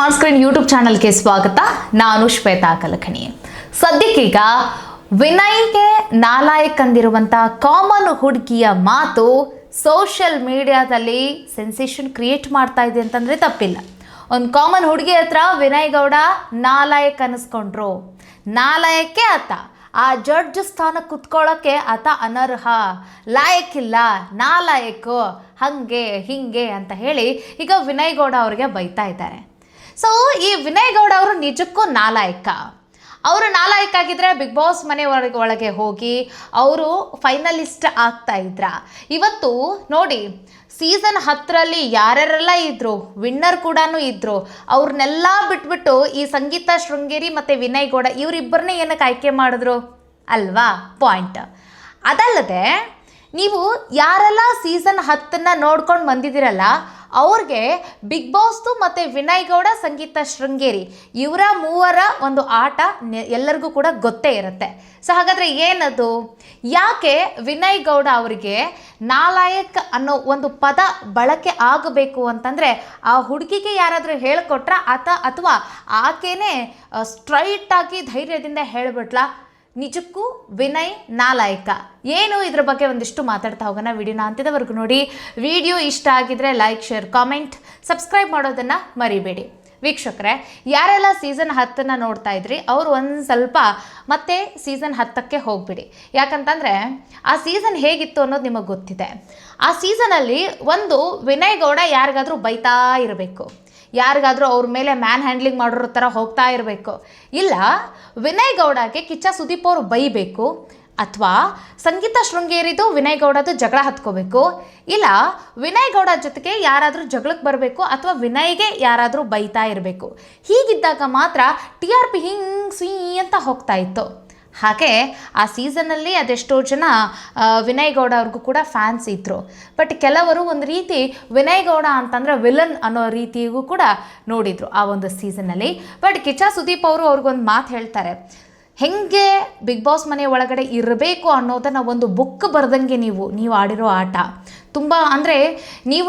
Smart screen YouTube ಚಾನಲ್ಗೆ ಸ್ವಾಗತ. ನಾನು ಶ್ವೇತಾ ಕಲಕಣಿ. ಸದ್ಯಕ್ಕೀಗ ವಿನಯ್ಗೆ ನಾಲಾಯಕ್ ಅಂದಿರುವಂಥ ಕಾಮನ್ ಹುಡುಗಿಯ ಮಾತು ಸೋಷಿಯಲ್ ಮೀಡಿಯಾದಲ್ಲಿ ಸೆನ್ಸೇಷನ್ ಕ್ರಿಯೇಟ್ ಮಾಡ್ತಾ ಇದೆ ಅಂತಂದರೆ ತಪ್ಪಿಲ್ಲ. ಒಂದು ಕಾಮನ್ ಹುಡುಗಿ ಹತ್ರ ವಿನಯ್ ಗೌಡ ನಾಲಾಯಕ್ ಅನ್ನಿಸ್ಕೊಂಡ್ರು. ನಾಲಾಯಕ್ಕೆ ಆತ ಆ ಜಡ್ಜ್ ಸ್ಥಾನ ಕುತ್ಕೊಳ್ಳೋಕ್ಕೆ ಆತ ಅನರ್ಹ, ಲಾಯಕ್ಕಿಲ್ಲ, ನಾಲಾಯಕ್, ಹಾಗೆ ಹೀಗೆ ಅಂತ ಹೇಳಿ ಈಗ ವಿನಯ್ ಗೌಡ ಅವ್ರಿಗೆ ಬೈತಾ ಇದ್ದಾರೆ. ಸೊ ಈ ವಿನಯ್ ಗೌಡ ಅವರು ನಿಜಕ್ಕೂ ನಾಲಾಯಕ. ಅವರು ನಾಲಾಯಕ ಆಗಿದ್ರೆ ಬಿಗ್ ಬಾಸ್ ಮನೆ ಒಳಗೆ ಹೋಗಿ ಅವರು ಫೈನಲಿಸ್ಟ್ ಆಗ್ತಾ ಇದ್ರ. ಇವತ್ತು ನೋಡಿ, ಸೀಸನ್ 10ರಲ್ಲಿ ಯಾರ್ಯಾರೆಲ್ಲ ಇದ್ದರು, ವಿನ್ನರ್ ಕೂಡ ಇದ್ದರು, ಅವ್ರನ್ನೆಲ್ಲ ಬಿಟ್ಬಿಟ್ಟು ಈ ಸಂಗೀತ ಶೃಂಗೇರಿ ಮತ್ತು ವಿನಯ್ ಗೌಡ ಇವರಿಬ್ಬರನ್ನೇ ಏನಕ್ಕೆ ಆಯ್ಕೆ ಮಾಡಿದ್ರು ಅಲ್ವಾ ಪಾಯಿಂಟ್. ಅದಲ್ಲದೆ ನೀವು ಯಾರೆಲ್ಲ ಸೀಸನ್ 10ನ್ನ ನೋಡ್ಕೊಂಡು ಬಂದಿದ್ದೀರಲ್ಲ ಅವ್ರಿಗೆ ಬಿಗ್ ಬಾಸ್ದು ಮತ್ತು ವಿನಯ್ ಗೌಡ, ಸಂಗೀತ ಶೃಂಗೇರಿ ಇವರ ಮೂವರ ಒಂದು ಆಟ ಎಲ್ಲರಿಗೂ ಕೂಡ ಗೊತ್ತೇ ಇರುತ್ತೆ. ಸೊ ಹಾಗಾದರೆ ಏನದು, ಯಾಕೆ ವಿನಯ್ ಗೌಡ ಅವರಿಗೆ ನಾಲಾಯಕ್ ಅನ್ನೋ ಒಂದು ಪದ ಬಳಕೆ ಆಗಬೇಕು ಅಂತಂದರೆ ಆ ಹುಡುಗಿಗೆ ಯಾರಾದರೂ ಹೇಳಿಕೊಟ್ರ ಅಥವಾ ಆಕೆನೇ ಸ್ಟ್ರೈಟಾಗಿ ಧೈರ್ಯದಿಂದ ಹೇಳಿಬಿಟ್ಲಾ ನಿಜಕ್ಕೂ ವಿನಯ್ ನಾಲಾಯಕ? ಏನು ಇದ್ರ ಬಗ್ಗೆ ಒಂದಿಷ್ಟು ಮಾತಾಡ್ತಾ ಹೋಗೋಣ. ವಿಡಿಯೋನ ಅಂತ್ಯದವರೆಗೂ ನೋಡಿ. ವಿಡಿಯೋ ಇಷ್ಟ ಆಗಿದ್ರೆ ಲೈಕ್, ಶೇರ್, ಕಾಮೆಂಟ್, ಸಬ್ಸ್ಕ್ರೈಬ್ ಮಾಡೋದನ್ನು ಮರಿಬೇಡಿ. ವೀಕ್ಷಕರೇ, ಯಾರೆಲ್ಲ ಸೀಸನ್ 10ನ್ನ ನೋಡ್ತಾ ಇದ್ರಿ ಅವರು ಒಂದು ಸ್ವಲ್ಪ ಮತ್ತೆ ಸೀಸನ್ 10ಕ್ಕೆ ಹೋಗ್ಬಿಡಿ. ಯಾಕಂತಂದರೆ ಆ ಸೀಸನ್ ಹೇಗಿತ್ತು ಅನ್ನೋದು ನಿಮಗೆ ಗೊತ್ತಿದೆ. ಆ ಸೀಸನಲ್ಲಿ ಒಂದು ವಿನಯ್ ಗೌಡ ಯಾರಿಗಾದರೂ ಬೈತಾ ಇರಬೇಕು, ಯಾರಿಗಾದರೂ ಅವ್ರ ಮೇಲೆ ಮ್ಯಾನ್ ಹ್ಯಾಂಡ್ಲಿಂಗ್ ಮಾಡೋರ ಥರ ಹೋಗ್ತಾ ಇರಬೇಕು, ಇಲ್ಲ ವಿನಯ್ ಗೌಡಗೆ ಕಿಚ್ಚ ಸುದೀಪ್ ಅವರು ಬೈಬೇಕು, ಅಥವಾ ಸಂಗೀತ ಶೃಂಗೇರಿದು ವಿನಯ್ ಗೌಡದು ಜಗಳ ಹತ್ಕೋಬೇಕು, ಇಲ್ಲ ವಿನಯ್ ಗೌಡ ಜೊತೆಗೆ ಯಾರಾದರೂ ಜಗಳಕ್ಕೆ ಬರಬೇಕು, ಅಥವಾ ವಿನಯ್ಗೆ ಯಾರಾದರೂ ಬೈತಾ ಇರಬೇಕು. ಹೀಗಿದ್ದಾಗ ಮಾತ್ರ TRP ಹಿಂಗೆ ಸ್ವೀ ಅಂತ ಹೋಗ್ತಾ ಇತ್ತು. ಹಾಗೆ ಆ ಸೀಸನ್ನಲ್ಲಿ ಅದೆಷ್ಟೋ ಜನ ವಿನಯ್ ಗೌಡ ಅವ್ರಿಗೂ ಕೂಡ ಫ್ಯಾನ್ಸ್ ಇದ್ದರು. ಬಟ್ ಕೆಲವರು ಒಂದು ರೀತಿ ವಿನಯ್ ಗೌಡ ಅಂತಂದರೆ ವಿಲನ್ ಅನ್ನೋ ರೀತಿಗೂ ಕೂಡ ನೋಡಿದರು ಆ ಒಂದು ಸೀಸನ್ನಲ್ಲಿ. ಬಟ್ ಕಿಚ್ಚ ಸುದೀಪ್ ಅವರು ಅವ್ರಿಗೊಂದು ಮಾತು ಹೇಳ್ತಾರೆ, ಹೆಂಗೆ ಬಿಗ್ ಬಾಸ್ ಮನೆ ಒಳಗಡೆ ಇರಬೇಕು ಅನ್ನೋದನ್ನು ಒಂದು ಬುಕ್ ಬರ್ದಂಗೆ ನೀವು ಆಡಿರೋ ಆಟ ತುಂಬ ಅಂದರೆ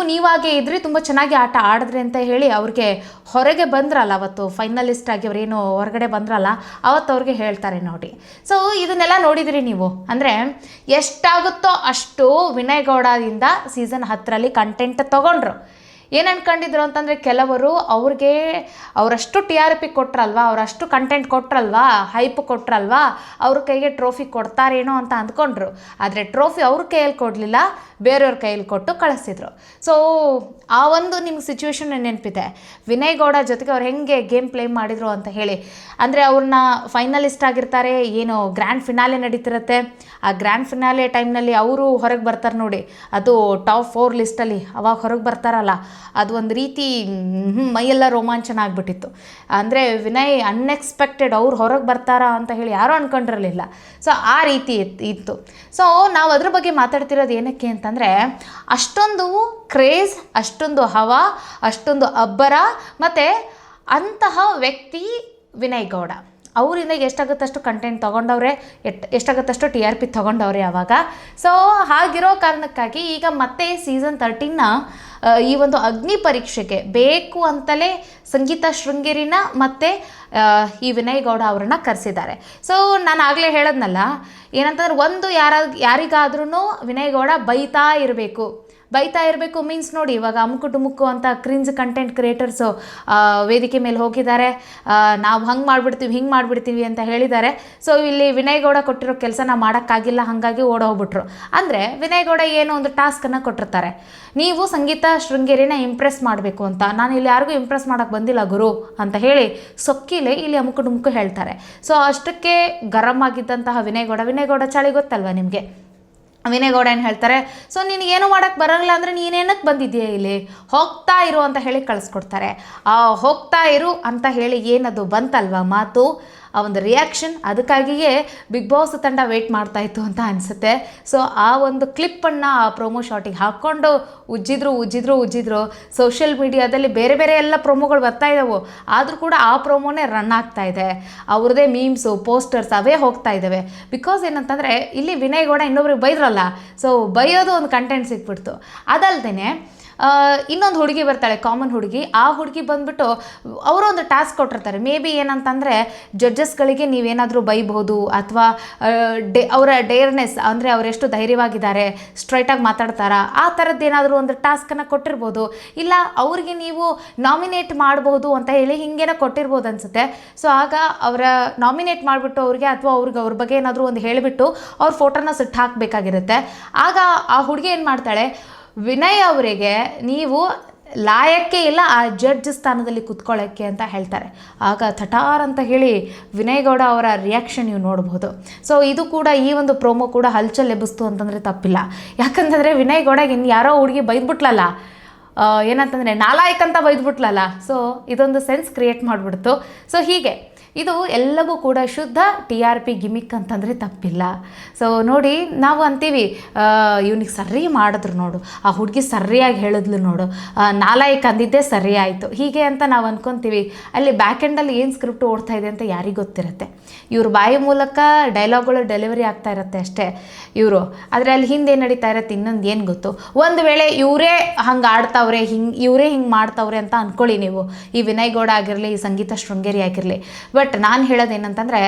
ನೀವಾಗೇ ಇದ್ರಿ, ತುಂಬ ಚೆನ್ನಾಗಿ ಆಟ ಆಡಿದ್ರಿ ಅಂತ ಹೇಳಿ ಅವ್ರಿಗೆ ಹೊರಗೆ ಬಂದ್ರಲ್ಲ ಅವತ್ತು ಫೈನಲಿಸ್ಟ್ ಆಗಿ ಅವರೇನು ಹೊರಗಡೆ ಬಂದ್ರಲ್ಲ ಅವತ್ತು ಅವ್ರಿಗೆ ಹೇಳ್ತಾರೆ ನೋಡಿ. ಸೊ ಇದನ್ನೆಲ್ಲ ನೋಡಿದಿರಿ ನೀವು. ಅಂದರೆ ಎಷ್ಟಾಗುತ್ತೋ ಅಷ್ಟು ವಿನಯ್ ಗೌಡದಿಂದ ಸೀಸನ್ 10ರಲ್ಲಿ ಕಂಟೆಂಟ್ ತೊಗೊಂಡ್ರು. ಏನು ಅನ್ಕೊಂಡಿದ್ರು ಅಂತಂದರೆ ಕೆಲವರು ಅವ್ರಿಗೆ ಅವರಷ್ಟು TRP ಕೊಟ್ರಲ್ವಾ, ಅವರಷ್ಟು ಕಂಟೆಂಟ್ ಕೊಟ್ರಲ್ವಾ, ಹೈಪ್ ಕೊಟ್ರಲ್ವಾ, ಅವ್ರ ಕೈಗೆ ಟ್ರೋಫಿ ಕೊಡ್ತಾರೇನೋ ಅಂತ ಅಂದ್ಕೊಂಡ್ರು. ಆದರೆ ಟ್ರೋಫಿ ಅವ್ರ ಕೈಯಲ್ಲಿ ಕೊಡಲಿಲ್ಲ, ಬೇರೆಯವ್ರ ಕೈಯಲ್ಲಿ ಕೊಟ್ಟು ಕಳಿಸಿದ್ರು. ಸೊ ಆ ಒಂದು ನಿಮ್ಗೆ ಸಿಚುವೇಶನ್ ನೆನಪಿದೆ ವಿನಯ್ ಗೌಡ ಜೊತೆಗೆ ಅವ್ರು ಹೆಂಗೆ ಗೇಮ್ ಪ್ಲೇ ಮಾಡಿದರು ಅಂತ ಹೇಳಿ. ಅಂದರೆ ಅವ್ರನ್ನ ಫೈನಲಿಸ್ಟ್ ಆಗಿರ್ತಾರೆ, ಏನು ಗ್ರ್ಯಾಂಡ್ ಫಿನಾಲೆ ನಡೀತಿರುತ್ತೆ, ಆ ಗ್ರ್ಯಾಂಡ್ ಫಿನಾಲೆ ಟೈಮ್ನಲ್ಲಿ ಅವರು ಹೊರಗೆ ಬರ್ತಾರೆ ನೋಡಿ, ಅದು ಟಾಪ್ 4 ಲಿಸ್ಟಲ್ಲಿ ಅವಾಗ ಹೊರಗೆ ಬರ್ತಾರಲ್ಲ, ಅದು ಒಂದು ರೀತಿ ಮೈಯೆಲ್ಲ ರೋಮಾಂಚನ ಆಗಿಬಿಟ್ಟಿತ್ತು. ಅಂದರೆ ವಿನಯ್ ಅನ್ಎಕ್ಸ್ಪೆಕ್ಟೆಡ್ ಅವ್ರು ಹೊರಗೆ ಬರ್ತಾರಾ ಅಂತ ಹೇಳಿ ಯಾರೂ ಅಂದ್ಕೊಂಡಿರಲಿಲ್ಲ. ಸೊ ಆ ರೀತಿ ಇತ್ತು. ಸೊ ನಾವು ಅದ್ರ ಬಗ್ಗೆ ಮಾತಾಡ್ತಿರೋದು ಏನಕ್ಕೆ ಅಂತಂದರೆ ಅಷ್ಟೊಂದು ಕ್ರೇಜ್, ಅಷ್ಟೊಂದು ಹವಾ, ಅಷ್ಟೊಂದು ಅಬ್ಬರ, ಮತ್ತು ಅಂತಹ ವ್ಯಕ್ತಿ ವಿನಯ್ ಗೌಡ. ಅವರಿಂದ ಎಷ್ಟಾಗುತ್ತಷ್ಟು ಕಂಟೆಂಟ್ ತೊಗೊಂಡವ್ರೆ, ಎಷ್ಟಾಗುತ್ತಷ್ಟು TRP ತೊಗೊಂಡವ್ರೆ ಆವಾಗ. ಸೊ ಹಾಗಿರೋ ಕಾರಣಕ್ಕಾಗಿ ಈಗ ಮತ್ತೆ ಸೀಸನ್ 13ನ ಈ ಒಂದು ಅಗ್ನಿ ಪರೀಕ್ಷೆಗೆ ಬೇಕು ಅಂತಲೇ ಸಂಗೀತ ಶೃಂಗೇರಿನ ಮತ್ತು ಈ ವಿನಯ್ ಗೌಡ ಅವರನ್ನು ಕರೆಸಿದ್ದಾರೆ. ಸೊ ನಾನು ಆಗಲೇ ಹೇಳದ್ನಲ್ಲ, ಏನಂತಂದ್ರೆ ಒಂದು ಯಾರಿಗಾದ್ರೂ ವಿನಯ್ ಗೌಡ ಬೈತಾ ಇರಬೇಕು ಮೀನ್ಸ್ ನೋಡಿ, ಇವಾಗ ಅಮುಕು ಟುಮುಕು ಅಂತ ಕ್ರಿಂಜ್ ಕಂಟೆಂಟ್ ಕ್ರಿಯೇಟರ್ಸು ವೇದಿಕೆ ಮೇಲೆ ಹೋಗಿದ್ದಾರೆ, ನಾವು ಹಂಗೆ ಮಾಡಿಬಿಡ್ತೀವಿ ಹಿಂಗೆ ಮಾಡಿಬಿಡ್ತೀವಿ ಅಂತ ಹೇಳಿದ್ದಾರೆ. ಸೊ ಇಲ್ಲಿ ವಿನಯ್ ಗೌಡ ಕೊಟ್ಟಿರೋ ಕೆಲಸನ ಮಾಡೋಕ್ಕಾಗಿಲ್ಲ, ಹಾಗಾಗಿ ಓಡೋಗ್ಬಿಟ್ರು. ಅಂದರೆ ವಿನಯ್ ಗೌಡ ಏನೋ ಒಂದು ಟಾಸ್ಕನ್ನು ಕೊಟ್ಟಿರ್ತಾರೆ, ನೀವು ಸಂಗೀತ ಶೃಂಗೇರಿನ ಇಂಪ್ರೆಸ್ ಮಾಡಬೇಕು ಅಂತ. ನಾನು ಇಲ್ಲಿ ಯಾರಿಗೂ ಇಂಪ್ರೆಸ್ ಮಾಡೋಕ್ಕೆ ಬಂದಿಲ್ಲ ಗುರು ಅಂತ ಹೇಳಿ ಸೊಕ್ಕಿಲೆ ಇಲ್ಲಿ ಅಮುಕು ಟುಮುಕು ಹೇಳ್ತಾರೆ. ಸೊ ಅಷ್ಟಕ್ಕೆ ಗರಂ ಆಗಿದ್ದಂತಹ ವಿನಯ್ ಗೌಡ ಚಾಳಿ ಗೊತ್ತಲ್ವ ನಿಮಗೆ. ವಿನಯ್ ಗೌಡ ಏನು ಹೇಳ್ತಾರೆ, ಸೊ ನಿನಗೇನು ಮಾಡೋಕ್ಕೆ ಬರೋಲ್ಲ ಅಂದರೆ ನೀನೇನಕ್ಕೆ ಬಂದಿದ್ದೀಯ ಇಲ್ಲಿ, ಹೋಗ್ತಾ ಇರು ಅಂತ ಹೇಳಿ ಕಳಿಸ್ಕೊಡ್ತಾರೆ. ಹೋಗ್ತಾ ಇರು ಅಂತ ಹೇಳಿ ಏನದು ಬಂತಲ್ವ ಮಾತು, ಆ ಒಂದು ರಿಯಾಕ್ಷನ್, ಅದಕ್ಕಾಗಿಯೇ ಬಿಗ್ ಬಾಸ್ ತಂಡ ವೆಯ್ಟ್ ಮಾಡ್ತಾಯಿತ್ತು ಅಂತ ಅನಿಸುತ್ತೆ. ಸೊ ಆ ಒಂದು ಕ್ಲಿಪ್ಪನ್ನು ಆ ಪ್ರೊಮೋ ಶಾಟಿಗೆ ಹಾಕ್ಕೊಂಡು ಉಜ್ಜಿದ್ರು. ಸೋಷಿಯಲ್ ಮೀಡಿಯಾದಲ್ಲಿ ಬೇರೆ ಎಲ್ಲ ಪ್ರೊಮೋಗಳು ಬರ್ತಾ ಇದ್ದಾವೆ, ಆದರೂ ಕೂಡ ಆ ಪ್ರೊಮೋನೇ ರನ್ ಆಗ್ತಾ ಇದೆ. ಅವ್ರದ್ದೇ ಮೀಮ್ಸು, ಪೋಸ್ಟರ್ಸ್ ಅವೇ ಹೋಗ್ತಾ ಇದ್ದಾವೆ. ಬಿಕಾಸ್ ಏನಂತಂದರೆ ಇಲ್ಲಿ ವಿನಯ್ ಗೌಡ ಇನ್ನೊಬ್ರಿಗೆ ಬೈದ್ರಲ್ಲ, ಸೊ ಬೈಯೋದು ಒಂದು ಕಂಟೆಂಟ್ ಸಿಕ್ಬಿಡ್ತು. ಅದಲ್ದೇ ಇನ್ನೊಂದು ಹುಡುಗಿ ಬರ್ತಾಳೆ, ಕಾಮನ್ ಹುಡುಗಿ. ಆ ಹುಡುಗಿ ಬಂದ್ಬಿಟ್ಟು ಅವರು ಒಂದು ಟಾಸ್ಕ್ ಕೊಟ್ಟಿರ್ತಾರೆ. ಮೇ ಬಿ ಏನಂತಂದರೆ ಜಡ್ಜಸ್ಗಳಿಗೆ ನೀವೇನಾದರೂ ಬೈಬಹುದು, ಅಥವಾ ಅವರ ಡೇರ್ನೆಸ್ ಅಂದರೆ ಅವರೆಷ್ಟು ಧೈರ್ಯವಾಗಿದ್ದಾರೆ, ಸ್ಟ್ರೈಟಾಗಿ ಮಾತಾಡ್ತಾರಾ, ಆ ಥರದ್ದು ಏನಾದರೂ ಒಂದು ಟಾಸ್ಕನ್ನು ಕೊಟ್ಟಿರ್ಬೋದು. ಇಲ್ಲ ಅವ್ರಿಗೆ ನೀವು ನಾಮಿನೇಟ್ ಮಾಡಬಹುದು ಅಂತ ಹೇಳಿ ಹಿಂಗೇನೋ ಕೊಟ್ಟಿರ್ಬೋದು ಅನಿಸುತ್ತೆ. ಸೊ ಆಗ ಅವರ ನಾಮಿನೇಟ್ ಮಾಡಿಬಿಟ್ಟು ಅವ್ರಿಗೆ, ಅಥವಾ ಅವ್ರ ಬಗ್ಗೆ ಏನಾದರೂ ಒಂದು ಹೇಳಿಬಿಟ್ಟು ಅವ್ರ ಫೋಟೋನ ಸುಟ್ಟು ಹಾಕಬೇಕಾಗಿರುತ್ತೆ. ಆಗ ಆ ಹುಡುಗಿ ಏನು ಮಾಡ್ತಾಳೆ, ವಿನಯ್ ಅವರಿಗೆ ನೀವು ಲಾಯಕ್ಕೆ ಇಲ್ಲ ಆ ಜಡ್ಜ್ ಸ್ಥಾನದಲ್ಲಿ ಕುತ್ಕೊಳ್ಳೋಕ್ಕೆ ಅಂತ ಹೇಳ್ತಾರೆ. ಆಗ ಥಟಾರ್ ಅಂತ ಹೇಳಿ ವಿನಯ್ ಗೌಡ ಅವರ ರಿಯಾಕ್ಷನ್ ನೀವು ನೋಡ್ಬೋದು. ಸೊ ಇದು ಕೂಡ, ಈ ಒಂದು ಪ್ರೋಮೋ ಕೂಡ ಹಲ್ಚಲ್ ಎಬ್ಬಿಸ್ತು ಅಂತಂದರೆ ತಪ್ಪಿಲ್ಲ. ಯಾಕಂತಂದರೆ ವಿನಯ್ ಗೌಡಗೆ ಇನ್ನು ಯಾರೋ ಹುಡುಗಿ ಬೈದ್ಬಿಟ್ಲಲ್ಲ, ಏನಂತಂದರೆ ನಾಲಾಯಕ್ ಅಂತ ಬೈದ್ಬಿಟ್ಲಲ್ಲ. ಸೊ ಇದೊಂದು ಸೆನ್ಸ್ ಕ್ರಿಯೇಟ್ ಮಾಡಿಬಿಡ್ತು. ಸೊ ಹೀಗೆ ಇದು ಎಲ್ಲವೂ ಕೂಡ ಶುದ್ಧ TRP ಗಿಮಿಕ್ ಅಂತಂದರೆ ತಪ್ಪಿಲ್ಲ. ಸೊ ನೋಡಿ, ನಾವು ಅಂತೀವಿ ಇವನಿಗೆ ಸರಿ ಮಾಡಿದ್ರು ನೋಡು, ಆ ಹುಡುಗಿ ಸರಿಯಾಗಿ ಹೇಳಿದ್ಲು ನೋಡು, ನಾಲಾಯಕ್ ಅಂದಿದ್ದೇ ಸರಿ ಆಯಿತು, ಹೀಗೆ ಅಂತ ನಾವು ಅಂದ್ಕೊತೀವಿ. ಅಲ್ಲಿ ಬ್ಯಾಕ್ ಎಂಡಲ್ಲಿ ಏನು ಸ್ಕ್ರಿಪ್ಟ್ ಓಡ್ತಾ ಇದೆ ಅಂತ ಯಾರಿಗೆ ಗೊತ್ತಿರುತ್ತೆ. ಇವ್ರ ಬಾಯಿ ಮೂಲಕ ಡೈಲಾಗ್ಗಳು ಡೆಲಿವರಿ ಆಗ್ತಾ ಇರುತ್ತೆ ಅಷ್ಟೇ ಇವರು, ಆದರೆ ಅಲ್ಲಿ ಹಿಂದೆ ಏನು ನಡೀತಾ ಇರುತ್ತೆ ಇನ್ನೊಂದು ಏನು ಗೊತ್ತು. ಒಂದು ವೇಳೆ ಇವರೇ ಹಂಗೆ ಆಡ್ತಾವ್ರೆ, ಇವರೇ ಹಿಂಗೆ ಮಾಡ್ತಾವ್ರೆ ಅಂತ ಅಂದ್ಕೊಳ್ಳಿ ನೀವು, ಈ ವಿನಯ್ ಗೌಡ ಆಗಿರಲಿ, ಈ ಸಂಗೀತ ಶೃಂಗೇರಿ ಆಗಿರಲಿ. ಬಟ್ ನಾನು ಹೇಳೋದೇನಂತಂದರೆ,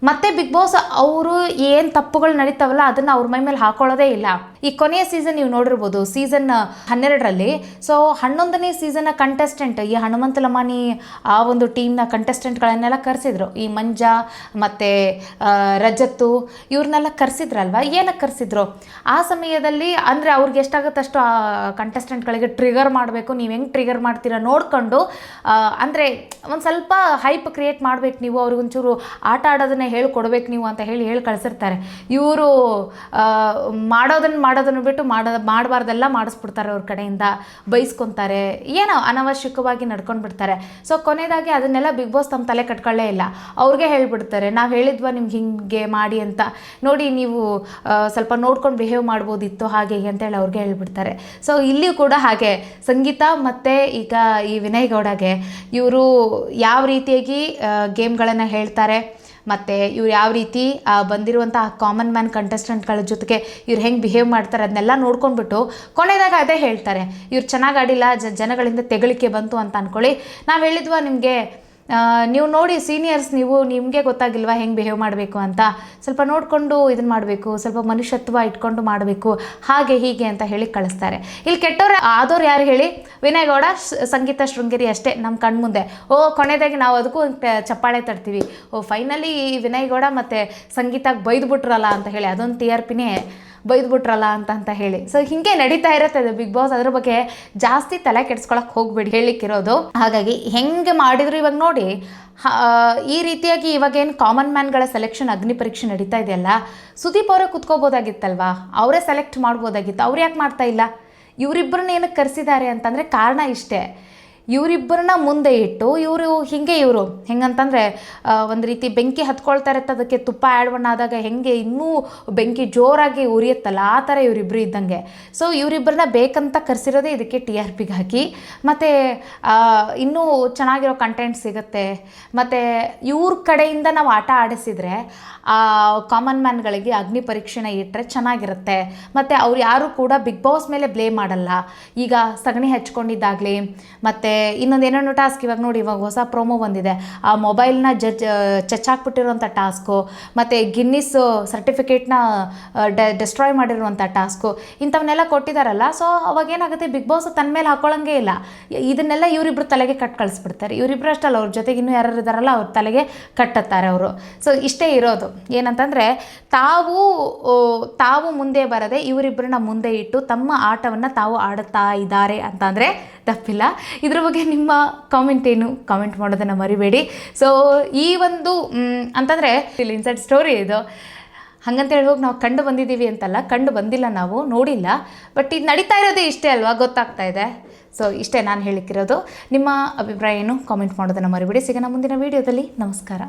ಮತ್ತೆ ಬಿಗ್ ಬಾಸ್ ಅವರು ಏನು ತಪ್ಪುಗಳು ನಡೀತಾವಲ್ಲ ಅದನ್ನು ಅವ್ರ ಮೈ ಮೇಲೆ ಹಾಕೊಳ್ಳೋದೇ ಇಲ್ಲ. ಈ ಕೊನೆಯ ಸೀಸನ್ ನೀವು ನೋಡಿರ್ಬೋದು, ಸೀಸನ್ 12ರಲ್ಲಿ. ಸೊ 11ನೇ ಸೀಸನ್ನ ಕಂಟೆಸ್ಟೆಂಟ್, ಈ ಹನುಮಂತ ಲಮಾನಿ ಆ ಒಂದು ಟೀಮ್ನ ಕಂಟೆಸ್ಟೆಂಟ್ಗಳನ್ನೆಲ್ಲ ಕರೆಸಿದ್ರು. ಈ ಮಂಜಾ ಮತ್ತು ರಜತ್ತು ಇವ್ರನ್ನೆಲ್ಲ ಕರೆಸಿದ್ರಲ್ವ. ಏನಕ್ಕೆ ಕರೆಸಿದ್ರು ಆ ಸಮಯದಲ್ಲಿ ಅಂದರೆ ಅವ್ರಿಗೆ ಎಷ್ಟಾಗುತ್ತಷ್ಟು ಆ ಕಂಟೆಸ್ಟೆಂಟ್ಗಳಿಗೆ ಟ್ರಿಗರ್ ಮಾಡಬೇಕು. ನೀವು ಹೆಂಗೆ ಟ್ರಿಗರ್ ಮಾಡ್ತೀರಾ ನೋಡಿಕೊಂಡು, ಅಂದರೆ ಒಂದು ಸ್ವಲ್ಪ ಹೈಪ್ ಕ್ರಿಯೇಟ್ ಮಾಡಬೇಕು ನೀವು, ಅವ್ರಿಗೊಂಚೂರು ಆಟ ಆಡೋದನ್ನೇ ಹೇಳ್ಕೊಡ್ಬೇಕು ನೀವು ಅಂತ ಹೇಳಿ ಕಳಿಸಿರ್ತಾರೆ. ಇವರು ಮಾಡೋದನ್ನು ಬಿಟ್ಟು ಮಾಡಬಾರ್ದೆಲ್ಲ ಮಾಡಿಸ್ಬಿಡ್ತಾರೆ, ಅವ್ರ ಕಡೆಯಿಂದ ಬೈಸ್ಕೊತಾರೆ, ಏನೋ ಅನವಶ್ಯಕವಾಗಿ ನಡ್ಕೊಂಡು ಬಿಡ್ತಾರೆ. ಸೊ ಕೊನೆಯದಾಗಿ ಅದನ್ನೆಲ್ಲ ಬಿಗ್ ಬಾಸ್ ತಮ್ಮ ತಲೆ ಕಟ್ಕೊಳ್ಳೇ ಇಲ್ಲ, ಅವ್ರಿಗೆ ಹೇಳ್ಬಿಡ್ತಾರೆ, ನಾವು ಹೇಳಿದ್ವಾ ನಿಮ್ಗೆ ಹಿಂಗೆ ಮಾಡಿ ಅಂತ, ನೋಡಿ ನೀವು ಸ್ವಲ್ಪ ನೋಡ್ಕೊಂಡು ಬಿಹೇವ್ ಮಾಡ್ಬೋದಿತ್ತು ಹಾಗೆ ಅಂತೇಳಿ ಅವ್ರಿಗೆ ಹೇಳ್ಬಿಡ್ತಾರೆ. ಸೊ ಇಲ್ಲಿಯೂ ಕೂಡ ಹಾಗೆ ಸಂಗೀತ ಮತ್ತು ಈಗ ಈ ವಿನಯ್ ಗೌಡಗೆ ಇವರು ಯಾವ ರೀತಿಯಾಗಿ ಗೇಮ್ಗಳನ್ನು ಹೇಳ್ತಾರೆ, ಮತ್ತು ಇವ್ರು ಯಾವ ರೀತಿ ಬಂದಿರುವಂಥ ಕಾಮನ್ ಮ್ಯಾನ್ ಕಂಟೆಸ್ಟೆಂಟ್ಗಳ ಜೊತೆಗೆ ಇವ್ರು ಹೆಂಗೆ ಬಿಹೇವ್ ಮಾಡ್ತಾರೆ ಅದನ್ನೆಲ್ಲ ನೋಡ್ಕೊಂಡ್ಬಿಟ್ಟು ಕೊನೆಯದಾಗ ಅದೇ ಹೇಳ್ತಾರೆ, ಇವ್ರು ಚೆನ್ನಾಗಿ ಆಡಿಲ್ಲ, ಜನಗಳಿಂದ ತೆಗಳಿಕೆ ಬಂತು ಅಂತ ಅಂದ್ಕೊಳ್ಳಿ. ನಾವು ಹೇಳಿದ್ವಾ ನಿಮಗೆ, ನೀವು ನೋಡಿ ಸೀನಿಯರ್ಸ್, ನಿಮಗೆ ಗೊತ್ತಾಗಿಲ್ವಾ ಹೆಂಗೆ ಬಿಹೇವ್ ಮಾಡಬೇಕು ಅಂತ, ಸ್ವಲ್ಪ ನೋಡಿಕೊಂಡು ಇದನ್ನು ಮಾಡಬೇಕು, ಸ್ವಲ್ಪ ಮನುಷ್ಯತ್ವ ಇಟ್ಕೊಂಡು ಮಾಡಬೇಕು, ಹಾಗೆ ಹೀಗೆ ಅಂತ ಹೇಳಿ ಕಳಿಸ್ತಾರೆ. ಇಲ್ಲಿ ಕೆಟ್ಟವ್ರು ಆದವ್ರು ಯಾರು ಹೇಳಿ, ವಿನಯ್ ಗೌಡ, ಸಂಗೀತ ಶೃಂಗೇರಿ ಅಷ್ಟೇ ನಮ್ಮ ಕಣ್ಮುಂದೆ. ಕೊನೆಯದಾಗಿ ನಾವು ಅದಕ್ಕೂ ಚಪ್ಪಾಳೆ ತಡ್ತೀವಿ, ಫೈನಲಿ ವಿನಯ್ ಗೌಡ ಮತ್ತು ಸಂಗೀತಕ್ಕೆ ಬೈದ್ಬಿಟ್ರಲ್ಲ ಅಂತ ಹೇಳಿ, ಅದೊಂದು TRPನೇ ಬೈದ್ಬಿಟ್ರಲ್ಲ ಅಂತ ಹೇಳಿ. ಸೊ ಹೀಗೆ ನಡೀತಾ ಇರುತ್ತೆ ಅದು ಬಿಗ್ ಬಾಸ್. ಅದ್ರ ಬಗ್ಗೆ ಜಾಸ್ತಿ ತಲೆ ಕೆಡ್ಸ್ಕೊಳಕ್ಕೆ ಹೋಗ್ಬೇಡಿ, ಹೇಳಿಕ್ಕಿರೋದು. ಹಾಗಾಗಿ ಹೆಂಗೆ ಮಾಡಿದ್ರು ಇವಾಗ ನೋಡಿ, ಈ ರೀತಿಯಾಗಿ ಇವಾಗೇನು ಕಾಮನ್ ಮ್ಯಾನ್ಗಳ ಸೆಲೆಕ್ಷನ್ ಅಗ್ನಿ ಪರೀಕ್ಷೆ ನಡೀತಾ ಇದೆಯಲ್ಲ, ಸುದೀಪ್ ಅವರೇ ಕುತ್ಕೋಬೋದಾಗಿತ್ತಲ್ವಾ, ಅವರೇ ಸೆಲೆಕ್ಟ್ ಮಾಡ್ಬೋದಾಗಿತ್ತು, ಅವ್ರು ಯಾಕೆ ಮಾಡ್ತಾ ಇಲ್ಲ? ಇವರಿಬ್ಬರನ್ನ ಏನಕ್ಕೆ ಕರೆಸಿದ್ದಾರೆ ಅಂತಂದರೆ ಕಾರಣ ಇಷ್ಟೇ, ಇವರಿಬ್ಬರನ್ನ ಮುಂದೆ ಇಟ್ಟು ಇವರು ಹೆಂಗಂತಂದರೆ ಒಂದು ರೀತಿ ಬೆಂಕಿ ಹತ್ಕೊಳ್ತಾ ಇರುತ್ತೆ, ಅದಕ್ಕೆ ತುಪ್ಪ ಆ್ಯಡ್ ಆದಾಗ ಹೆಂಗೆ ಇನ್ನೂ ಬೆಂಕಿ ಜೋರಾಗಿ ಉರಿಯುತ್ತಲ್ಲ, ಆ ಥರ ಇವರಿಬ್ಬರು ಇದ್ದಂಗೆ. ಸೊ ಇವರಿಬ್ಬರನ್ನ ಬೇಕಂತ ಕರೆಸಿರೋದೇ ಇದಕ್ಕೆ TRPಗೆ ಹಾಕಿ, ಮತ್ತು ಇನ್ನೂ ಚೆನ್ನಾಗಿರೋ ಕಂಟೆಂಟ್ ಸಿಗುತ್ತೆ. ಮತ್ತು ಇವ್ರ ಕಡೆಯಿಂದ ನಾವು ಆಟ ಆಡಿಸಿದರೆ ಕಾಮನ್ ಮ್ಯಾನ್ಗಳಿಗೆ ಅಗ್ನಿ ಪರೀಕ್ಷೆನ ಇಟ್ಟರೆ ಚೆನ್ನಾಗಿರುತ್ತೆ. ಮತ್ತು ಅವ್ರು ಯಾರು ಕೂಡ ಬಿಗ್ ಬಾಸ್ ಮೇಲೆ ಬ್ಲೇಮ್ ಮಾಡಲ್ಲ. ಈಗ ಸಗಣಿ ಹಚ್ಕೊಂಡಿದ್ದಾಗಲಿ, ಮತ್ತು ಇನ್ನೊಂದು ಏನೇನೋ ಟಾಸ್ಕ್ ಇವಾಗ ನೋಡಿ, ಇವಾಗ ಹೊಸ ಪ್ರೋಮೋ ಬಂದಿದೆ, ಆ ಮೊಬೈಲ್ನ ಚಚ್ಚಾಕ್ಬಿಟ್ಟಿರುವಂಥ ಟಾಸ್ಕು, ಮತ್ತು ಗಿನ್ನಿಸ್ ಸರ್ಟಿಫಿಕೇಟ್ನ ಡೆಸ್ಟ್ರಾಯ್ ಮಾಡಿರುವಂಥ ಟಾಸ್ಕು, ಇಂಥವನ್ನೆಲ್ಲ ಕೊಟ್ಟಿದ್ದಾರಲ್ಲ. ಸೊ ಅವಾಗೇನಾಗುತ್ತೆ, ಬಿಗ್ ಬಾಸ್ ತನ್ನ ಮೇಲೆ ಹಾಕೊಳ್ಳೋಂಗೇ ಇಲ್ಲ, ಇದನ್ನೆಲ್ಲ ಇವರಿಬ್ಬರು ತಲೆಗೆ ಕಳಿಸ್ಬಿಡ್ತಾರೆ. ಇವರಿಬ್ಬರು ಅಷ್ಟಲ್ಲ, ಅವ್ರ ಜೊತೆಗೆ ಇನ್ನೂ ಯಾರು ಇದ್ದಾರಲ್ಲ ಅವ್ರ ತಲೆಗೆ ಕಟ್ಟುತ್ತಾರೆ ಅವರು. ಸೊ ಇಷ್ಟೇ ಇರೋದು, ಏನಂತಂದರೆ ತಾವು ಮುಂದೆ ಬರದೆ ಇವರಿಬ್ಬರನ್ನ ಮುಂದೆ ಇಟ್ಟು ತಮ್ಮ ಆಟವನ್ನು ತಾವು ಆಡುತ್ತಾ ಇದ್ದಾರೆ ಅಂತಂದರೆ ತಪ್ಪಿಲ್ಲ. ಇದ್ರ ಬಗ್ಗೆ ನಿಮ್ಮ ಕಾಮೆಂಟ್ ಏನು, ಕಾಮೆಂಟ್ ಮಾಡೋದನ್ನು ಮರಿಬೇಡಿ. ಸೊ ಈ ಒಂದು ಅಂತಂದರೆ ಇಲ್ಲಿ ಇನ್ಸೈಡ್ ಸ್ಟೋರಿ ಇದು, ಹಾಗಂತೇಳಿ ಹೋಗಿ ನಾವು ಕಂಡು ಬಂದಿದ್ದೀವಿ ಅಂತಲ್ಲ, ಕಂಡು ಬಂದಿಲ್ಲ, ನಾವು ನೋಡಿಲ್ಲ. ಬಟ್ ಇದು ನಡೀತಾ ಇರೋದೇ ಇಷ್ಟೇ ಅಲ್ವಾ, ಗೊತ್ತಾಗ್ತಾ ಇದೆ. ಸೊ ಇಷ್ಟೇ ನಾನು ಹೇಳಿಕ್ಕಿರೋದು. ನಿಮ್ಮ ಅಭಿಪ್ರಾಯ ಏನು, ಕಾಮೆಂಟ್ ಮಾಡೋದನ್ನು ಮರಿಬೇಡಿ. ಸಿಗೋಣ ಮುಂದಿನ ವೀಡಿಯೋದಲ್ಲಿ. ನಮಸ್ಕಾರ.